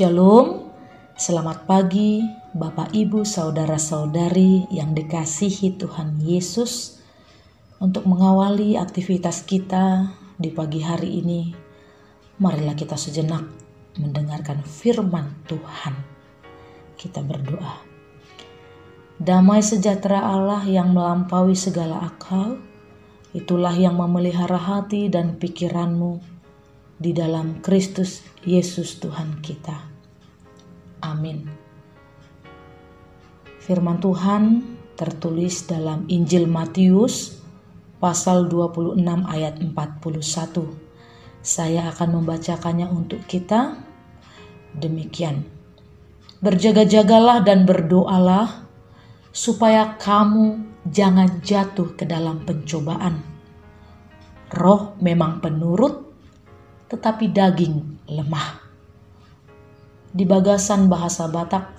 Shalom, selamat pagi Bapak Ibu Saudara-saudari yang dikasihi Tuhan Yesus. Untuk mengawali aktivitas kita di pagi hari ini, marilah kita sejenak mendengarkan firman Tuhan. Kita berdoa. Damai sejahtera Allah yang melampaui segala akal, itulah yang memelihara hati dan pikiranmu di dalam Kristus Yesus Tuhan kita. Amin. Firman Tuhan tertulis dalam Injil Matius pasal 26 ayat 41. Saya akan membacakannya untuk kita. Demikian. Berjaga-jagalah dan berdoalah supaya kamu jangan jatuh ke dalam pencobaan. Roh memang penurut, tetapi daging lemah. Di bagasan bahasa Batak,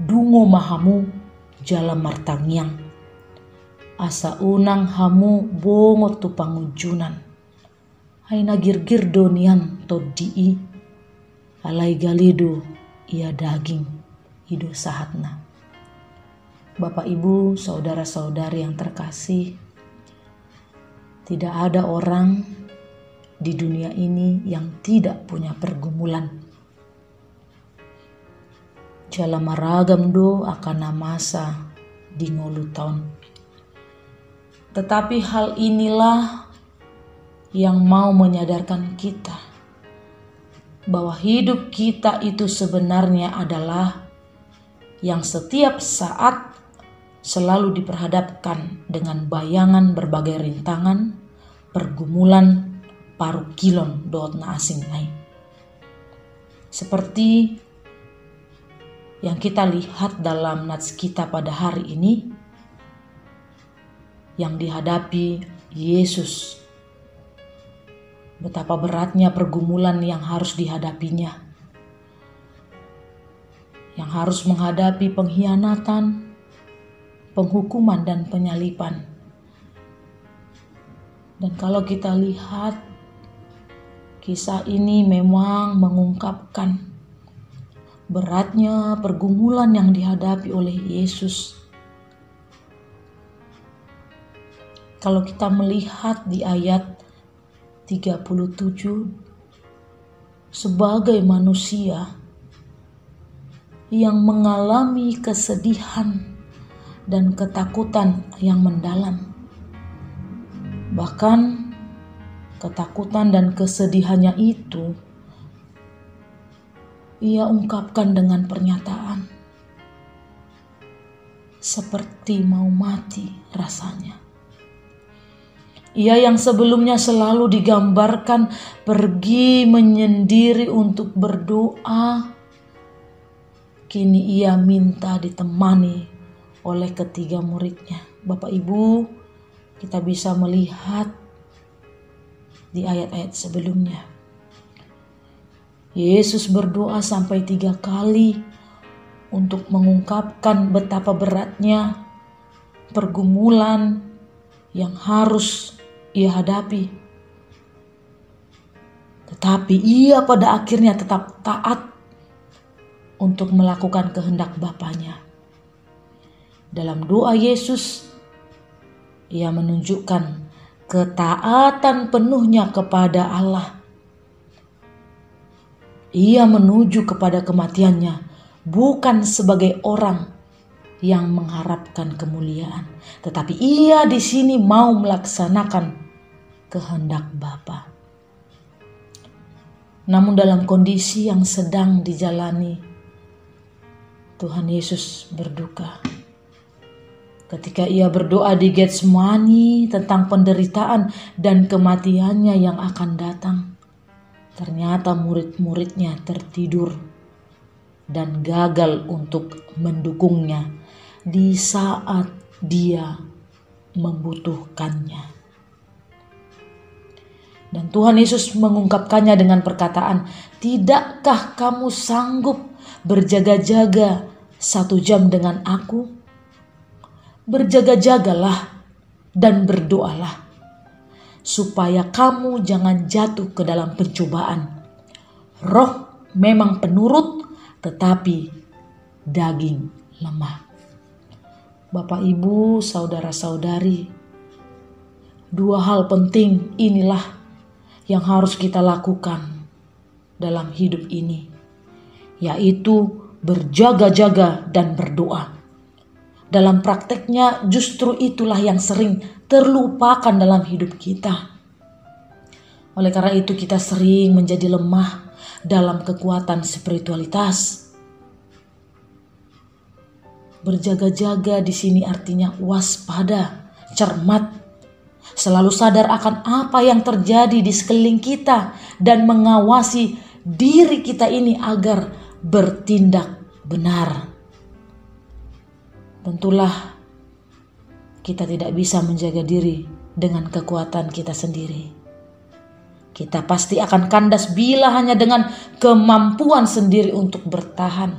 dungo mahamu jala martangyang, asa unang hamu bongo tu pangujunan, hai nagirgir donian toddi'i, alai galido ia daging ido sahatna. Bapak Ibu, saudara-saudari yang terkasih, tidak ada orang di dunia ini yang tidak punya pergumulan. Jala maragam do akan masa di ngolu tahun. Tetapi hal inilah yang mau menyadarkan kita bahwa hidup kita itu sebenarnya adalah yang setiap saat selalu diperhadapkan dengan bayangan berbagai rintangan, pergumulan, paru kilon dot na asing nai. Seperti yang kita lihat dalam nats kita pada hari ini, yang dihadapi Yesus. Betapa beratnya pergumulan yang harus dihadapinya. Yang harus menghadapi pengkhianatan, penghukuman dan penyaliban. Dan kalau kita lihat, kisah ini memang mengungkapkan beratnya pergumulan yang dihadapi oleh Yesus. Kalau kita melihat di ayat 37, sebagai manusia yang mengalami kesedihan dan ketakutan yang mendalam, bahkan ketakutan dan kesedihannya itu ia ungkapkan dengan pernyataan seperti mau mati rasanya. Ia yang sebelumnya selalu digambarkan pergi menyendiri untuk berdoa, kini ia minta ditemani oleh ketiga muridnya. Bapak Ibu, kita bisa melihat di ayat-ayat sebelumnya, Yesus berdoa sampai 3 kali untuk mengungkapkan betapa beratnya pergumulan yang harus ia hadapi. Tetapi ia pada akhirnya tetap taat untuk melakukan kehendak Bapanya. Dalam doa Yesus, ia menunjukkan ketaatan penuhnya kepada Allah. Ia menuju kepada kematiannya bukan sebagai orang yang mengharapkan kemuliaan, tetapi ia di sini mau melaksanakan kehendak Bapa. Namun dalam kondisi yang sedang dijalani, Tuhan Yesus berduka. Ketika ia berdoa di Getsemani tentang penderitaan dan kematiannya yang akan datang, ternyata murid-muridnya tertidur dan gagal untuk mendukungnya di saat dia membutuhkannya. Dan Tuhan Yesus mengungkapkannya dengan perkataan, "Tidakkah kamu sanggup berjaga-jaga 1 jam dengan aku? Berjaga-jagalah dan berdoalah supaya kamu jangan jatuh ke dalam pencobaan. Roh memang penurut, tetapi daging lemah. Bapak, Ibu, saudara-saudari, dua hal penting inilah yang harus kita lakukan dalam hidup ini, yaitu berjaga-jaga dan berdoa. Dalam prakteknya justru itulah yang sering terlupakan dalam hidup kita. Oleh karena itu kita sering menjadi lemah dalam kekuatan spiritualitas. Berjaga-jaga di sini artinya waspada, cermat, selalu sadar akan apa yang terjadi di sekeliling kita dan mengawasi diri kita ini agar bertindak benar. Tentulah kita tidak bisa menjaga diri dengan kekuatan kita sendiri. Kita pasti akan kandas bila hanya dengan kemampuan sendiri untuk bertahan.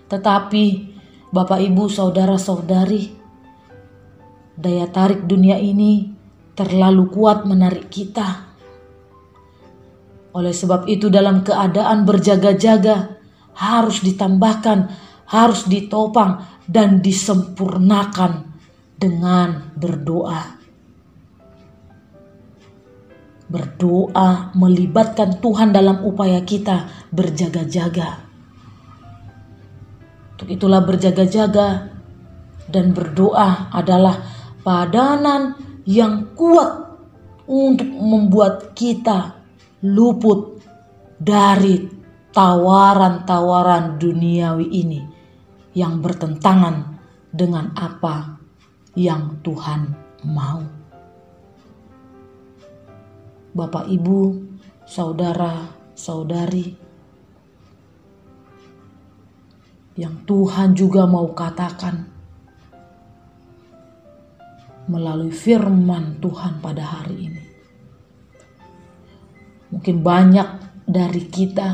Tetapi Bapak, Ibu, saudara-saudari, daya tarik dunia ini terlalu kuat menarik kita. Oleh sebab itu dalam keadaan berjaga-jaga harus ditambahkan, harus ditopang dan disempurnakan dengan berdoa. Berdoa melibatkan Tuhan dalam upaya kita berjaga-jaga. Untuk itulah berjaga-jaga dan berdoa adalah padanan yang kuat untuk membuat kita luput dari tawaran-tawaran duniawi ini yang bertentangan dengan apa yang Tuhan mau. Bapak, Ibu, saudara, saudari, yang Tuhan juga mau katakan melalui firman Tuhan pada hari ini. Mungkin banyak dari kita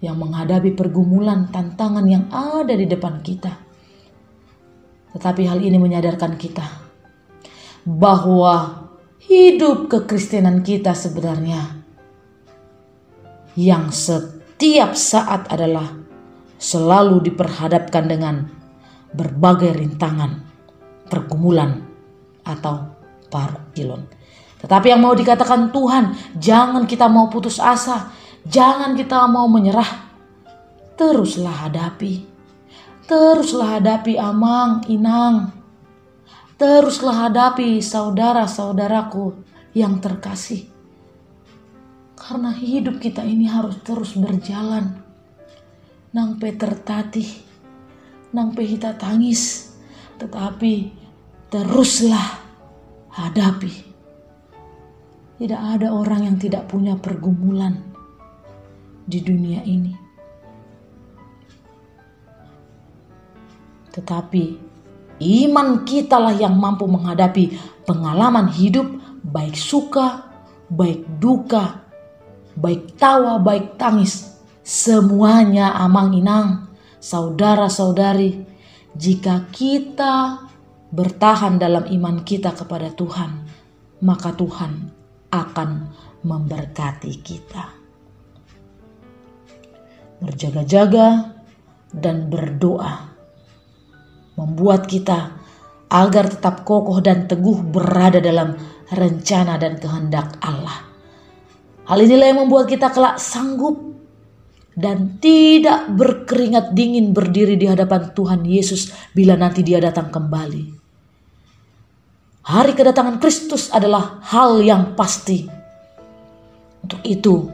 yang menghadapi pergumulan, tantangan yang ada di depan kita. Tetapi hal ini menyadarkan kita bahwa hidup kekristenan kita sebenarnya yang setiap saat adalah selalu diperhadapkan dengan berbagai rintangan, pergumulan, atau parukilon. Tetapi yang mau dikatakan Tuhan, jangan kita mau putus asa, jangan kita mau menyerah. Teruslah hadapi amang, inang. Teruslah hadapi saudara-saudaraku yang terkasih. Karena hidup kita ini harus terus berjalan. Nang pe tertatih, nang pe hita tangis, tetapi teruslah hadapi. Tidak ada orang yang tidak punya pergumulan di dunia ini. Tetapi iman kitalah yang mampu menghadapi pengalaman hidup, baik suka, baik duka, baik tawa, baik tangis. Semuanya amang inang, saudara-saudari, jika kita bertahan dalam iman kita kepada Tuhan, maka Tuhan akan memberkati kita. Berjaga-jaga dan berdoa membuat kita agar tetap kokoh dan teguh berada dalam rencana dan kehendak Allah. Hal inilah yang membuat kita kelak sanggup dan tidak berkeringat dingin berdiri di hadapan Tuhan Yesus bila nanti Dia datang kembali. Hari kedatangan Kristus adalah hal yang pasti. Untuk itu,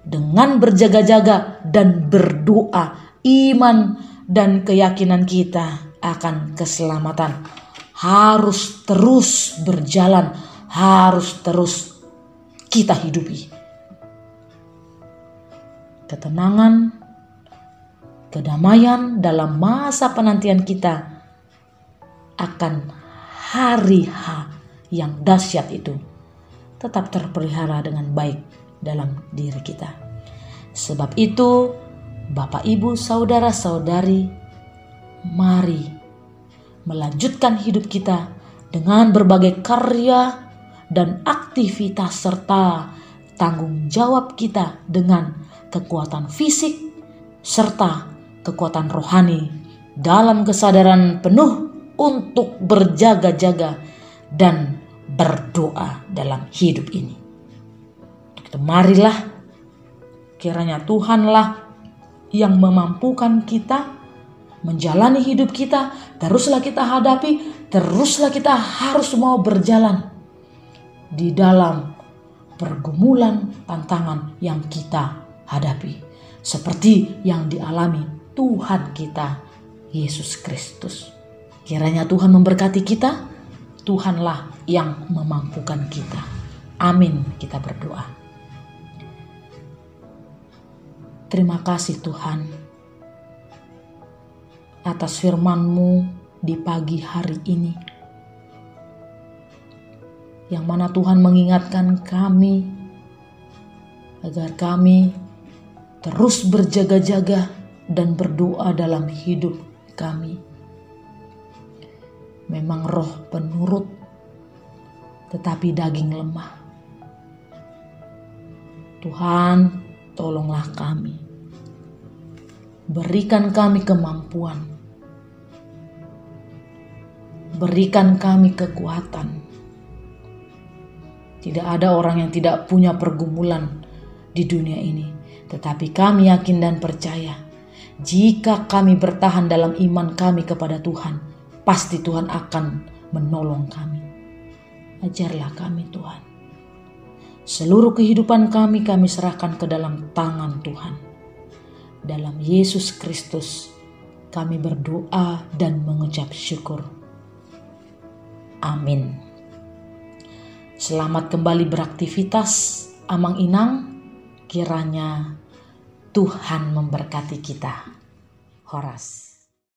dengan berjaga-jaga dan berdoa, iman dan keyakinan kita akan keselamatan harus terus berjalan, harus terus kita hidupi. Ketenangan, kedamaian dalam masa penantian kita akan hari H yang dahsyat itu tetap terpelihara dengan baik dalam diri kita. Sebab itu, Bapak, Ibu, saudara-saudari, mari melanjutkan hidup kita dengan berbagai karya dan aktivitas serta tanggung jawab kita dengan kekuatan fisik serta kekuatan rohani dalam kesadaran penuh untuk berjaga-jaga dan berdoa dalam hidup ini. Untuk itu marilah kiranya Tuhanlah yang memampukan kita menjalani hidup kita. Teruslah kita hadapi, teruslah kita harus mau berjalan di dalam pergumulan tantangan yang kita hadapi, seperti yang dialami Tuhan kita Yesus Kristus. Kiranya Tuhan memberkati kita. Tuhanlah yang memampukan kita. Amin. Kita berdoa. Terima kasih Tuhan atas firman-Mu di pagi hari ini, yang mana Tuhan mengingatkan kami agar kami terus berjaga-jaga dan berdoa dalam hidup kami. Memang roh penurut, tetapi daging lemah. Tuhan, tolonglah kami. Berikan kami kemampuan. Berikan kami kekuatan. Tidak ada orang yang tidak punya pergumulan di dunia ini. Tetapi kami yakin dan percaya, jika kami bertahan dalam iman kami kepada Tuhan, pasti Tuhan akan menolong kami. Ajarlah kami Tuhan. Seluruh kehidupan kami serahkan ke dalam tangan Tuhan. Dalam Yesus Kristus kami berdoa dan mengucap syukur. Amin. Selamat kembali beraktivitas Amang Inang. Kiranya Tuhan memberkati kita. Horas.